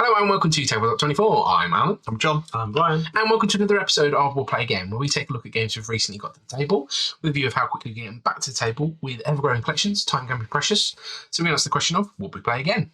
Hello and welcome to Tabletop 24. I'm Alan. I'm John. I'm Brian. And welcome to another episode of We'll Play Again, where we take a look at games we've recently got to the table, with a view of how quickly we get them back to the table. With ever-growing collections, time can be precious. So we ask the question of, will we play again?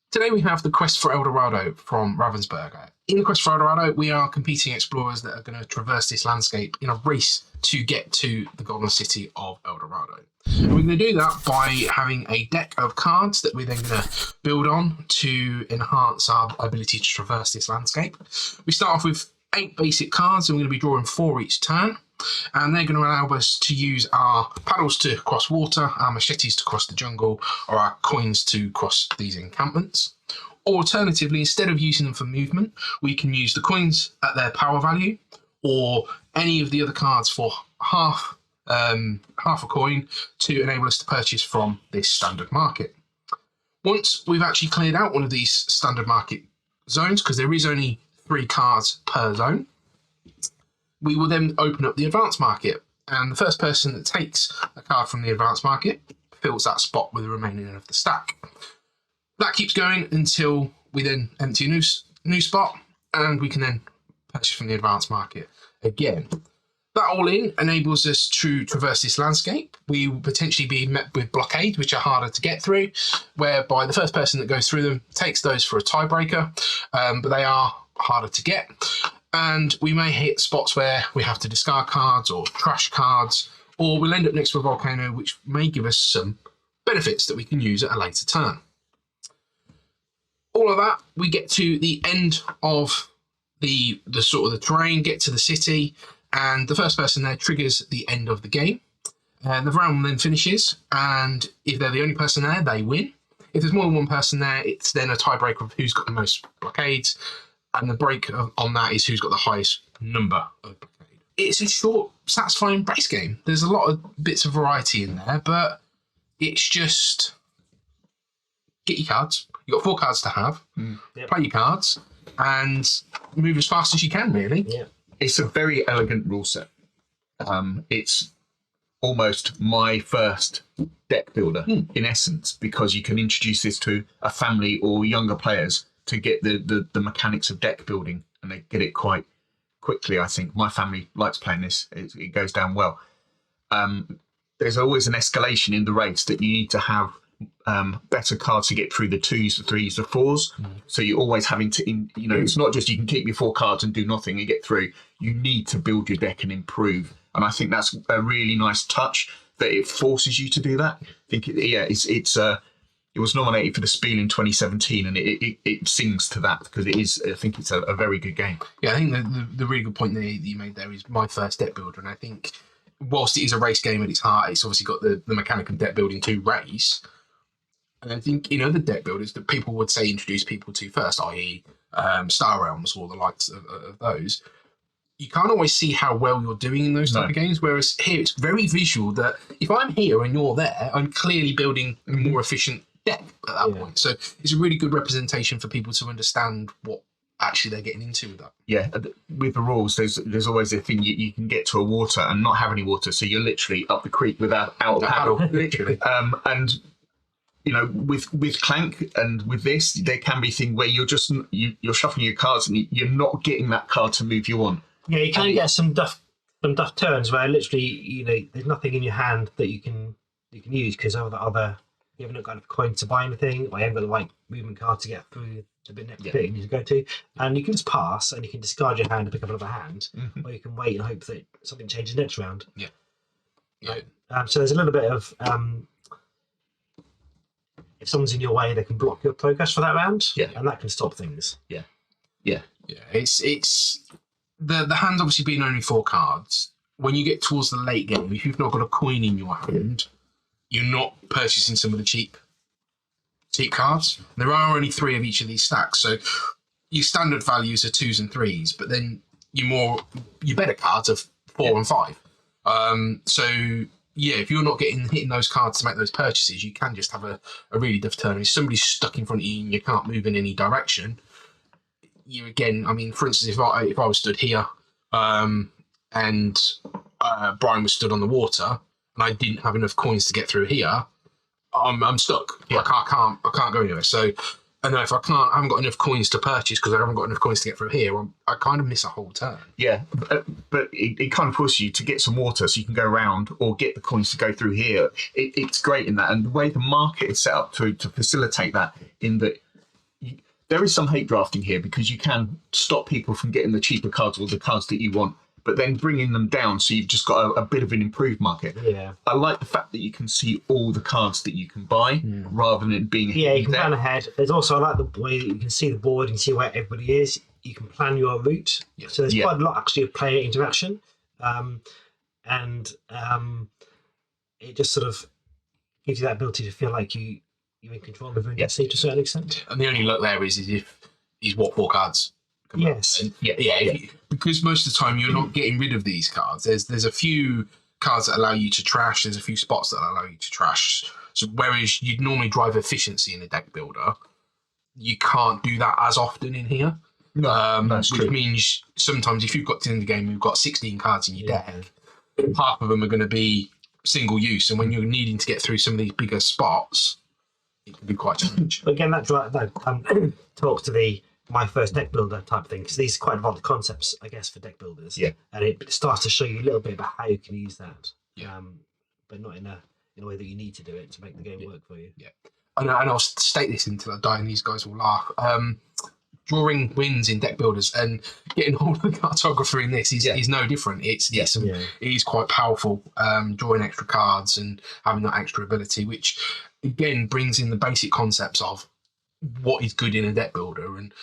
Today we have the Quest for El Dorado from Ravensburger. In the Quest for El Dorado, we are competing explorers that are going to traverse this landscape in a race to get to the golden city of El Dorado. And we're going to do that by having a deck of cards that we're then going to build on to enhance our ability to traverse this landscape. We start off with 8 basic cards, and we're going to be drawing 4 each turn. And they're going to allow us to use our paddles to cross water, our machetes to cross the jungle, or our coins to cross these encampments. Alternatively, instead of using them for movement, we can use the coins at their power value, or any of the other cards for half a coin to enable us to purchase from this standard market. Once we've actually cleared out one of these standard market zones, because there is only 3 cards per zone, we will then open up the advanced market, and the first person that takes a card from the advanced market fills that spot with the remaining of the stack. That keeps going until we then empty a new spot, and we can then purchase from the advanced market again. That all in enables us to traverse this landscape. We will potentially be met with blockades, which are harder to get through, whereby the first person that goes through them takes those for a tiebreaker, but they are harder to get. And we may hit spots where we have to discard cards or trash cards, or we'll end up next to a volcano, which may give us some benefits that we can use at a later turn. All of that, we get to the end of the sort of the terrain, get to the city, and the first person there triggers the end of the game. The round then finishes, and if they're the only person there, they win. If there's more than one person there, it's then a tiebreaker of who's got the most blockades, and the break on that is who's got the highest number of blockades. It's a short, satisfying base game. There's a lot of bits of variety in there, but it's just get your cards. You've got 4 cards to have. Yep. Play your cards and move as fast as you can, really. Yeah. It's a very elegant rule set. It's almost my first deck builder, in essence, because you can introduce this to a family or younger players to get the mechanics of deck building, and they get it quite quickly, I think. My family likes playing this. It goes down well. There's always an escalation in the race that you need to have better cards to get through the 2s, the 3s, the 4s. So you're always having to, it's not just you can keep your 4 cards and do nothing and get through. You need to build your deck and improve. And I think that's a really nice touch that it forces you to do that. I think, it was nominated for the Spiel in 2017, and it sings to that because it is. I think it's a very good game. Yeah, I think the really good point that you made there is my first deck builder, and I think whilst it is a race game at its heart, it's obviously got the mechanic of deck building to race. And I think in other deck builders that people would say introduce people to first, i.e. Star Realms or the likes of those, you can't always see how well you're doing in those type of games, whereas here it's very visual that if I'm here and you're there, I'm clearly building a more efficient deck at that point. So it's a really good representation for people to understand what actually they're getting into with that. Yeah, with the rules, there's always a thing you can get to a water and not have any water, so you're literally up the creek without a paddle. Literally. And with Clank and with this, there can be a thing where you're shuffling your cards and you're not getting that card to move you on. Yeah, you can get some duff turns where literally, there's nothing in your hand that you can use because of the other. You haven't got enough coin to buy anything, or you haven't got the right movement card to get through the next bit you need to go to, and you can just pass and you can discard your hand and pick up another hand, or you can wait and hope that something changes next round. So there's a little bit of if someone's in your way, they can block your progress for that round, and that can stop things. It's the hand obviously being only 4 cards. When you get towards the late game, if you've not got a coin in your hand, you're not purchasing some of the cheap cards. There are only 3 of each of these stacks, so your standard values are 2s and 3s, but then your better cards are 4 and 5. If you're not hitting those cards to make those purchases, you can just have a really tough turn. If somebody's stuck in front of you and you can't move in any direction, for instance, if I was stood here and Brian was stood on the water, and and I didn't have enough coins to get through here, I'm stuck. Yeah. Like I can't go anywhere. So I know if I haven't got enough coins to purchase because I haven't got enough coins to get through here, I kind of miss a whole turn. Yeah, but it kind of forces you to get some water so you can go around or get the coins to go through here. It's great in that, and the way the market is set up to facilitate that, in that there is some hate drafting here because you can stop people from getting the cheaper cards or the cards that you want, but then bringing them down so you've just got a bit of an improved market. Yeah. I like the fact that you can see all the cards that you can buy rather than it being Yeah, you can there. plan ahead. There's also, I like the way that you can see the board and see where everybody is. You can plan your route. Yeah. So there's Yeah. quite a lot actually of player interaction. It just sort of gives you that ability to feel like you're in control of your destiny to a certain extent. And the only luck there is if he's what 4 cards. come out. Yes. And because most of the time you're not getting rid of these cards. There's a few cards that allow you to trash. There's a few spots that allow you to trash. So whereas you'd normally drive efficiency in a deck builder, you can't do that as often in here. No, that's which true. means sometimes if you've got to the end of the game, you've got 16 cards in your deck. Half of them are going to be single use, and when you're needing to get through some of these bigger spots, it can be quite challenging. Again, that talks to my first deck builder type thing, because these are quite advanced concepts, I guess, for deck builders. Yeah. And it starts to show you a little bit about how you can use that. Yeah. But not in a way that you need to do it to make the game work for you. Yeah. And I'll state this until I die, and these guys will laugh. Drawing wins in deck builders and getting hold of the cartographer in this is no different. It is quite powerful. Drawing extra cards and having that extra ability, which again brings in the basic concepts of what is good in a deck builder, and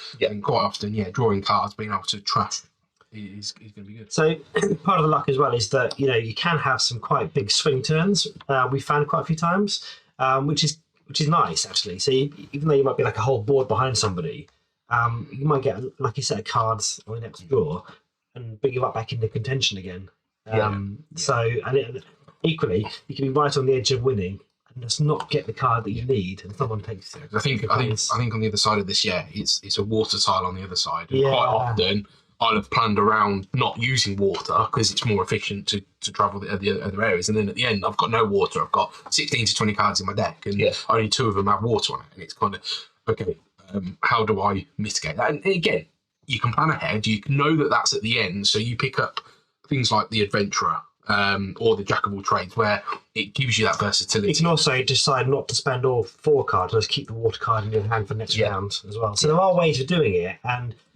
quite often, drawing cards, being able to trash is going to be good. So part of the luck as well is that you can have some quite big swing turns. We found quite a few times, which is nice actually. So even though you might be like a whole board behind somebody, you might get a lucky set of cards on the next draw and bring you up back into contention again. Equally, you can be right on the edge of winning and just not get the card that you need, and someone takes it. I think on the other side of this, it's a water tile on the other side. And quite often, I'll have planned around not using water because it's more efficient to travel the other areas. And then at the end, I've got no water. I've got 16 to 20 cards in my deck, and only 2 of them have water on it. And it's kind of okay. How do I mitigate that? And again, you can plan ahead. You can know that that's at the end, so you pick up things like the Adventurer or the Jack of all trades, where it gives you that versatility. You can also decide not to spend all 4 cards, just keep the water card in your hand for the next round as well. So there are ways of doing it,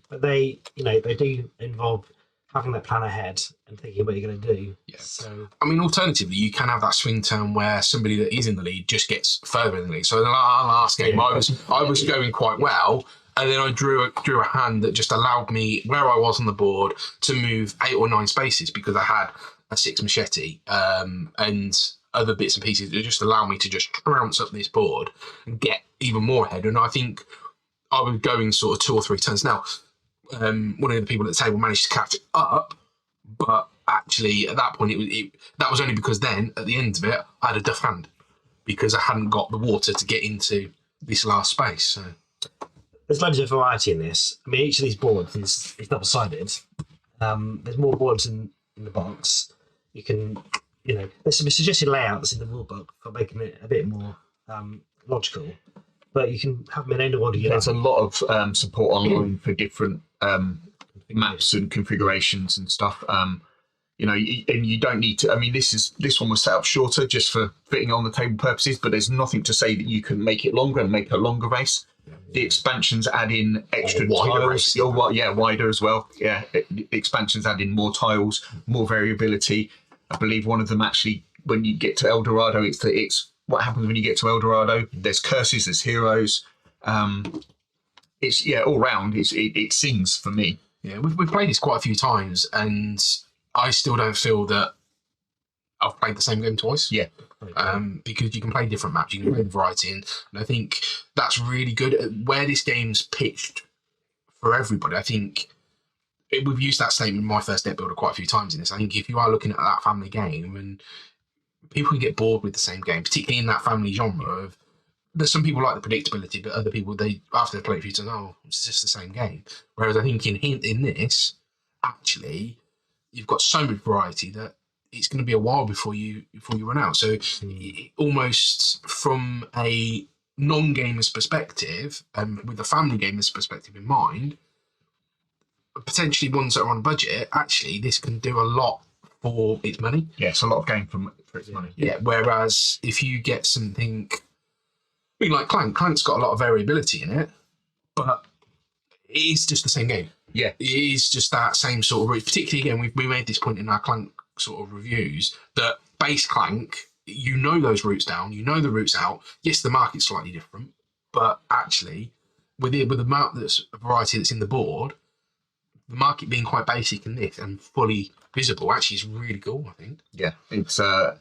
but they do involve having that plan ahead and thinking what you're going to do. Yeah. So I mean, alternatively, you can have that swing turn where somebody that is in the lead just gets further in the lead. So in the last game, I was going quite well, and then I drew a hand that just allowed me, where I was on the board, to move 8 or 9 spaces because I had a 6 machete and other bits and pieces that just allow me to just trounce up this board and get even more ahead. And I think I was going sort of 2 or 3 turns. Now, one of the people at the table managed to catch it up, but actually at that point that was only because then at the end of it I had a duff hand because I hadn't got the water to get into this last space. So there's loads of variety in this. I mean, each of these boards is double-sided. There's more boards in the box. You can, there's some suggested layouts in the rule book for making it a bit more logical, but you can have them in any order you like. There's a lot of support online for different maps and configurations and stuff. And you don't need to. I mean, this one was set up shorter just for fitting on the table purposes, but there's nothing to say that you can make it longer and make a longer race. The expansions add in extra tiles. Wider as well. Yeah, the expansions add in more tiles, more variability. I believe one of them actually, when you get to El Dorado, it's what happens when you get to El Dorado. There's curses, there's heroes. It's all round. It sings for me. Yeah, we've played this quite a few times, and I still don't feel that I've played the same game twice. Yeah. Because you can play different maps, you can play the variety, and I think that's really good. Where this game's pitched for everybody, I think we've used that statement in my first deck builder quite a few times in this. I think if you are looking at that family game, and people can get bored with the same game, particularly in that family genre of, there's some people like the predictability, but other people, after they play it a few times, it's just the same game. Whereas I think in this, actually, you've got so much variety that it's going to be a while before you run out. So almost from a non-gamer's perspective, with a family gamer's perspective in mind, potentially ones that are on a budget, actually this can do a lot for its money. Yeah, it's a lot of game for its money. Yeah. Whereas if you get something, I mean, like Clank's got a lot of variability in it, but it is just the same game. Yeah, It is just that same sort of route. Particularly again, we made this point in our Clank sort of reviews that base Clank, you know those routes down, you know the routes out. Yes, the market's slightly different, but actually, with the amount that's variety that's in the board, the market being quite basic in this and fully visible actually is really cool. I think. yeah, it's the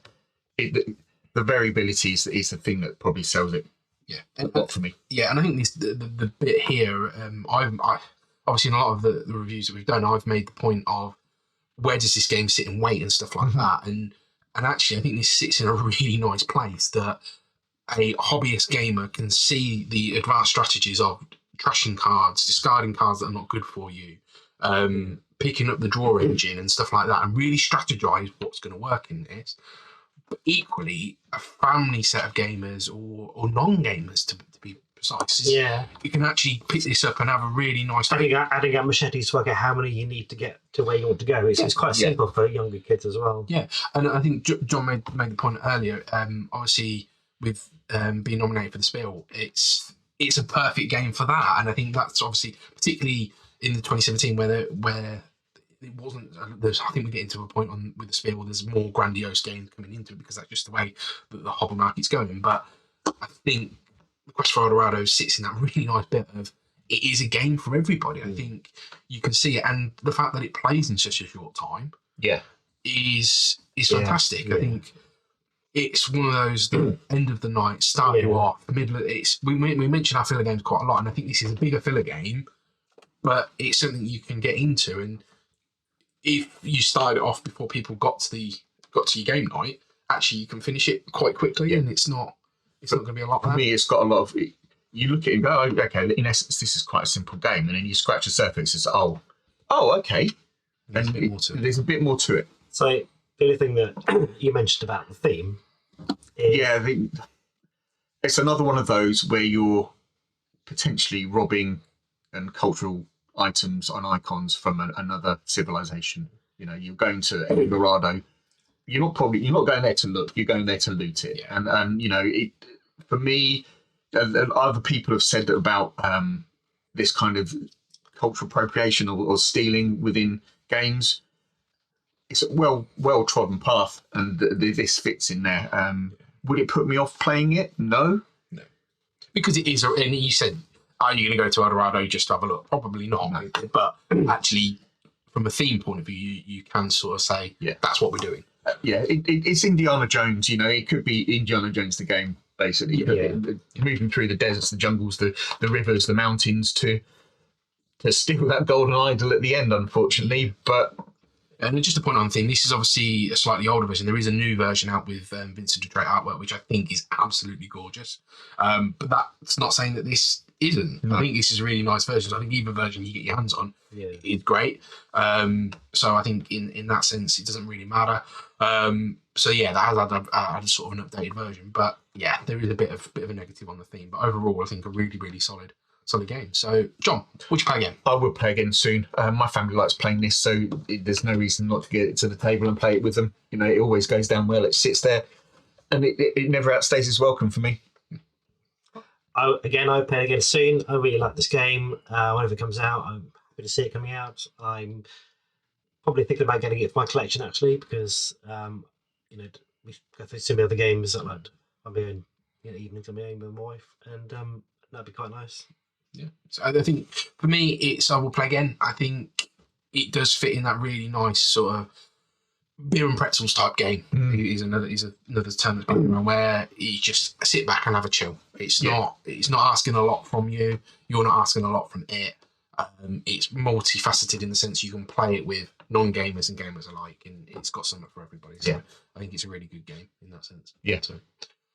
variability is the thing that probably sells it. Yeah, a lot for me. Yeah, and I think this the bit here, I obviously in a lot of the reviews that we've done, I've made the point of where does this game sit in weight and stuff like that, and actually I think this sits in a really nice place that a hobbyist gamer can see the advanced strategies of trashing cards, discarding cards that are not good for you, picking up the draw engine and stuff like that, and really strategize what's going to work in this. But equally, a family set of gamers or non-gamers, to be precise, you can actually pick this up and have a really nice. Adding out machetes to work out how many you need to get to where you want to go. It's quite simple for younger kids as well. Yeah, and I think John made the point earlier. Obviously, with being nominated for the Spiel, it's a perfect game for that, and I think that's obviously particularly in the 2017 where it wasn't. I think we get into a point with the Spiel. There's more grandiose games coming into it because that's just the way that the hobby market's going. But I think the Quest for Dorado sits in that really nice bit of it is a game for everybody. I think you can see it, and the fact that it plays in such a short time, is fantastic. Yeah. I think it's one of those the end of the night, start you off, middle. We mention our filler games quite a lot, and I think this is a bigger filler game, but it's something you can get into. And if you started it off before people got to your game night, actually you can finish it quite quickly, and it's not going to be a lot. For me, it's got a lot of. You look at it and go, oh, okay. In essence, this is quite a simple game, and then you scratch the surface. It's okay. There's a bit more to it. There's a bit more to it. So the only thing that you mentioned about the theme is it's another one of those where you're potentially robbing and cultural items and icons from another civilization. You know, you're going to Dorado. You're not going there to look. You're going there to loot it. Yeah. And you know, for me, other people have said about this kind of cultural appropriation or stealing within games. It's a well trodden path, and this fits in there. Would it put me off playing it? No, because it is. And you said, are you going to go to Dorado just to have a look? Probably not. No. But actually, from a theme point of view, you can sort of say, that's what we're doing. It's Indiana Jones. You know, it could be Indiana Jones the game, basically. Moving through the deserts, the jungles, the rivers, the mountains to steal that golden idol at the end, unfortunately. But and just to point on theme, this is obviously a slightly older version. There is a new version out with Vincent Dutrait artwork, which I think is absolutely gorgeous. But that's not saying that this isn't. No. I think this is a really nice version. I think either version you get your hands on is great. So I think in that sense, it doesn't really matter. So that has had sort of an updated version. But there is a bit of a negative on the theme. But overall, I think a really, really solid game. So, John, would you play again? I will play again soon. My family likes playing this, so there's no reason not to get it to the table and play it with them. You know, it always goes down well. It sits there, and it never outstays its welcome for me. I'll play again soon. I really like this game. Whenever it comes out, I'm happy to see it coming out. I'm probably thinking about getting it for my collection, actually, because we go through some of the other games that I'll be in evenings on my own with my wife, and that'd be quite nice. Yeah, so I think for me, I will play again. I think it does fit in that really nice sort of beer and pretzels type game. Is another term that's been around where you just sit back and have a chill. It's not asking a lot from you. You're not asking a lot from it. It's multifaceted in the sense you can play it with non-gamers and gamers alike, and it's got something for everybody. So I think it's a really good game in that sense. Yeah. So,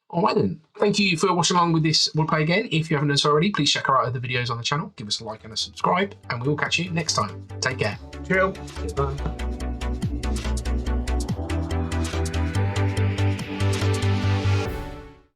all right then. Thank you for watching along with this We'll Play Again. If you haven't done so already, please check out other videos on the channel. Give us a like and a subscribe, and we will catch you next time. Take care. Chill. Goodbye.